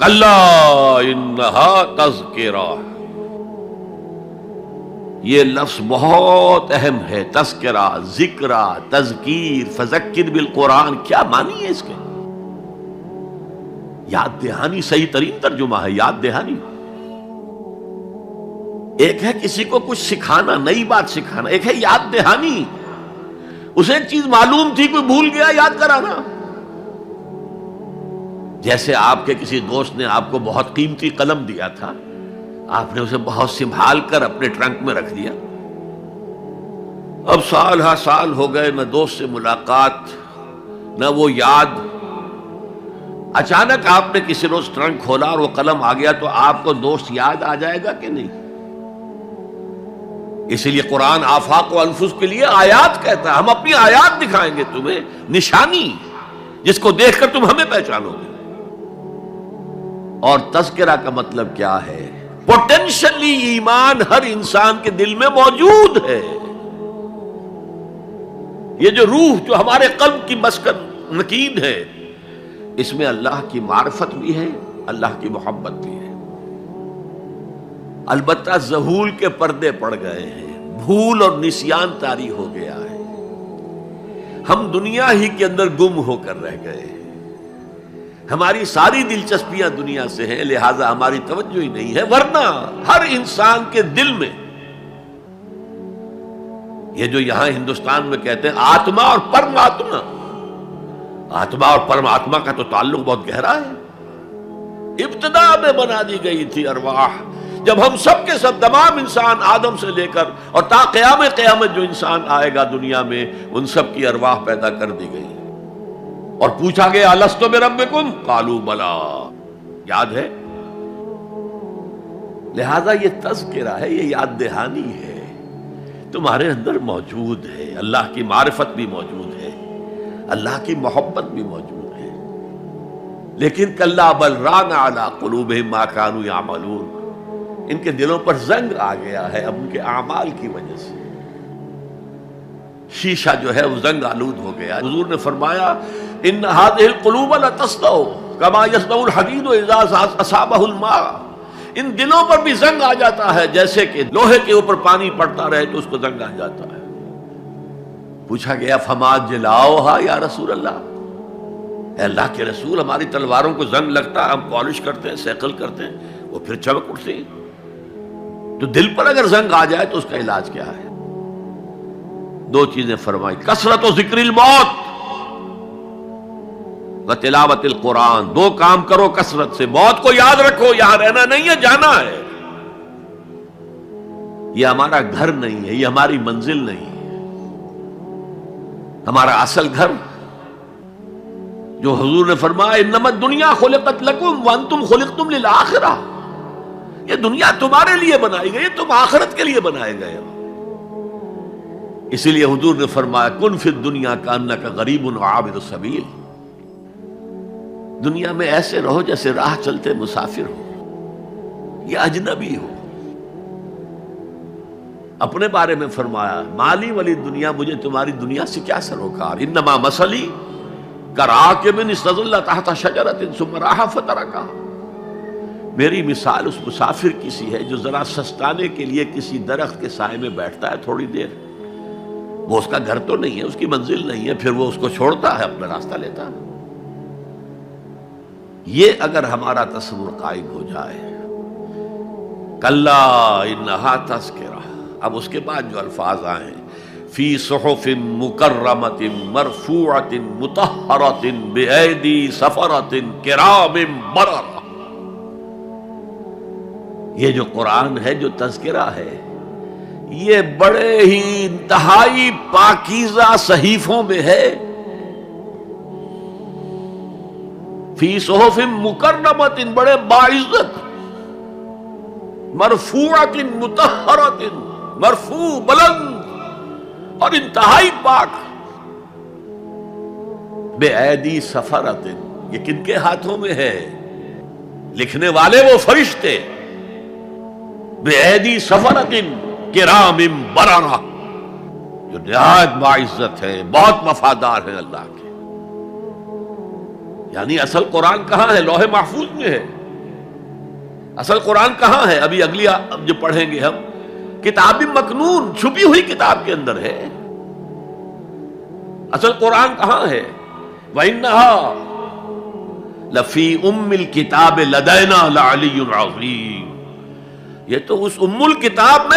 کلا انہا تذکرہ، یہ لفظ بہت اہم ہے، تذکرہ، ذکرہ، تذکیر، فذکر بالقرآن، کیا معنی ہے اس کے؟ یاد دہانی صحیح ترین ترجمہ ہے، یاد دہانی۔ ایک ہے کسی کو کچھ سکھانا، نئی بات سکھانا، ایک ہے یاد دہانی، اسے ایک چیز معلوم تھی کوئی بھول گیا، یاد کرانا۔ جیسے آپ کے کسی دوست نے آپ کو بہت قیمتی قلم دیا تھا، آپ نے اسے بہت سنبھال کر اپنے ٹرنک میں رکھ دیا، اب سال ہا سال ہو گئے، نہ دوست سے ملاقات نہ وہ یاد، اچانک آپ نے کسی روز ٹرنک کھولا اور وہ قلم آ گیا، تو آپ کو دوست یاد آ جائے گا کہ نہیں؟ اسی لیے قرآن آفاق و انفس کے لیے آیات کہتا ہے، ہم اپنی آیات دکھائیں گے تمہیں، نشانی جس کو دیکھ کر تم ہمیں پہچانو گے۔ اور تذکرہ کا مطلب کیا ہے؟ پوٹینشلی ایمان ہر انسان کے دل میں موجود ہے، یہ جو روح جو ہمارے قلب کی مسکن نکید ہے، اس میں اللہ کی معرفت بھی ہے، اللہ کی محبت بھی ہے۔ البتہ ذہول کے پردے پڑ گئے ہیں، بھول اور نسیان طاری ہو گیا ہے، ہم دنیا ہی کے اندر گم ہو کر رہ گئے ہیں، ہماری ساری دلچسپیاں دنیا سے ہیں، لہذا ہماری توجہ ہی نہیں ہے، ورنہ ہر انسان کے دل میں یہ جو یہاں ہندوستان میں کہتے ہیں آتما اور پرماتما، آتما اور پرماتما کا تو تعلق بہت گہرا ہے، ابتدا میں بنا دی گئی تھی ارواح، جب ہم سب کے سب تمام انسان آدم سے لے کر اور تا قیامت جو انسان آئے گا دنیا میں، ان سب کی ارواح پیدا کر دی گئی، اور پوچھا گیا الست بربکم قالوا بلا، یاد ہے؟ لہذا یہ تذکرہ ہے، یہ یاد دہانی ہے، تمہارے اندر موجود ہے، اللہ کی معرفت بھی موجود ہے، اللہ کی محبت بھی موجود ہے، لیکن کلا بل ران علی قلوبہم ما کانوا یعملون، ان کے دلوں پر زنگ آ گیا ہے اب ان کے اعمال کی وجہ سے، شیشہ جو ہے وہ زنگ آلود ہو گیا۔ حضور نے فرمایا ان هذه القلوب لتصدع كما يصدع الحديد اذا اصابه الماء، ان دلوں پر بھی زنگ آ جاتا ہے جیسے کہ لوہے کے اوپر پانی پڑتا رہے تو اس کو زنگ آ جاتا ہے۔ پوچھا گیا فما جلاؤها یا رسول اللہ، اے اللہ کے رسول ہماری تلواروں کو زنگ لگتا ہے، ہم پالش کرتے ہیں، سیکل کرتے ہیں، وہ پھر چمک اٹھتے ہیں، تو دل پر اگر زنگ آ جائے تو اس کا علاج کیا ہے؟ دو چیزیں فرمائی، کثرت و ذکر الموت و تلاوت القرآن، دو کام کرو کثرت سے، موت کو یاد رکھو، یہاں رہنا نہیں ہے، جانا ہے، یہ ہمارا گھر نہیں ہے، یہ ہماری منزل نہیں ہے، ہمارا اصل گھر جو حضور نے فرمایا انما الدنیا خلقت لکم وانتم خلقتم للآخرہ، یہ دنیا تمہارے لیے بنائی گئی، تم آخرت کے لیے بنائے گئے ہو، اسی لیے حضور نے فرمایا کن فی الدنیا کانک غریب وعابر السبیل، دنیا میں ایسے رہو جیسے راہ چلتے مسافر ہو یا اجنبی ہو۔ اپنے بارے میں فرمایا مالی ولی دنیا، مجھے تمہاری دنیا سے کیا سروکار، انما مثلی کراکب استظل تحت شجرۃ ثم راح فترکها، میری مثال اس مسافر کی سی ہے جو ذرا سستانے کے لیے کسی درخت کے سائے میں بیٹھتا ہے تھوڑی دیر، وہ اس کا گھر تو نہیں ہے، اس کی منزل نہیں ہے، پھر وہ اس کو چھوڑتا ہے، اپنا راستہ لیتا ہے۔ یہ اگر ہمارا تصور قائم ہو جائے، کلا انہا تذکرہ، اب اس کے بعد جو الفاظ آئے فی صحف مکرمۃ مرفوعۃ مطہرۃ بایدی سفرۃ کرام بررہ، یہ جو قرآن ہے، جو تذکرہ ہے، یہ بڑے ہی انتہائی پاکیزہ صحیفوں میں ہے، فی صحف مکرمۃ، بڑے باعزت، مرفوعۃ مطہرۃ، مرفوع بلند اور انتہائی پاک، بے ایدی سفرۃ، یہ کن کے ہاتھوں میں ہے؟ لکھنے والے وہ فرشتے، بے ایدی سفرۃ کرام بررہ، جو نہایت باعزت ہے، بہت وفادار ہے اللہ کے۔ یعنی اصل قرآن کہاں ہے؟ لوح محفوظ میں ہے، اصل قرآن کہاں ہے؟ ابھی اگلی جو پڑھیں گے ہم، کتاب مکنون، چھپی ہوئی کتاب کے اندر ہے۔ اصل قرآن کہاں ہے؟ وَإِنَّهَا لَفِي أُمِّ الْكِتَابِ لَدَيْنَا لَعَلِيٌّ عَظِيمٌ، یہ تو اس ام الکتاب میں